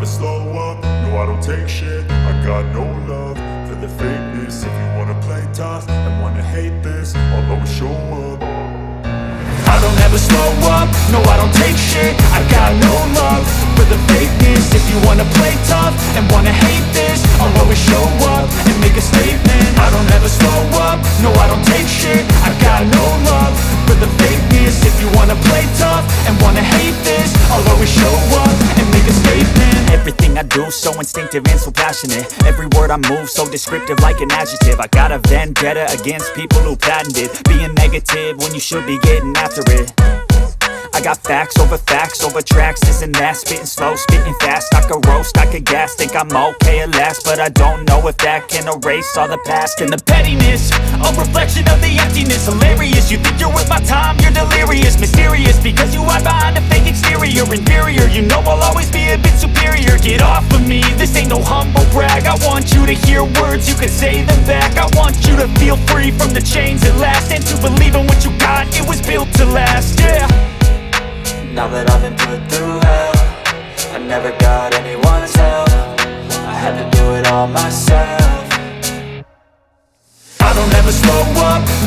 slow up, no I don't take shit. I got no love for the fakeness. If you wanna play tough and wanna hate this, I'll always show up. I don't ever slow up, no I don't take shit. I got no love for the fakeness. If you wanna play tough and wanna hate this, I'll always show up and make a statement. I don't ever slow up, no I don't take shit. I got no love for the fakeness. If you wanna play tough and wanna hate this, I'll always show up and make a statement. Everything I do so instinctive and so passionate. Every word I move so descriptive like an adjective. I got a vendetta against people who patented being negative when you should be getting after it. I got facts over tracks, this and that. Spitting slow, spitting fast. I could roast, I could gas. Think I'm okay at last, but I don't know if that can erase all the past. And the pettiness, a reflection of the emptiness. Hilarious, you think you're worth my time, you're delirious. Mysterious, because you hide behind a fake exterior. Inferior, you know I'll always be a bit superior. Get off of me, this ain't no humble brag. I want you to hear words, you can say them back. I want you to feel free from the chains at last, and to believe in what you got, it was built to last, yeah. Now that I've been put through hell, I never got anyone's help. I had to do it all myself.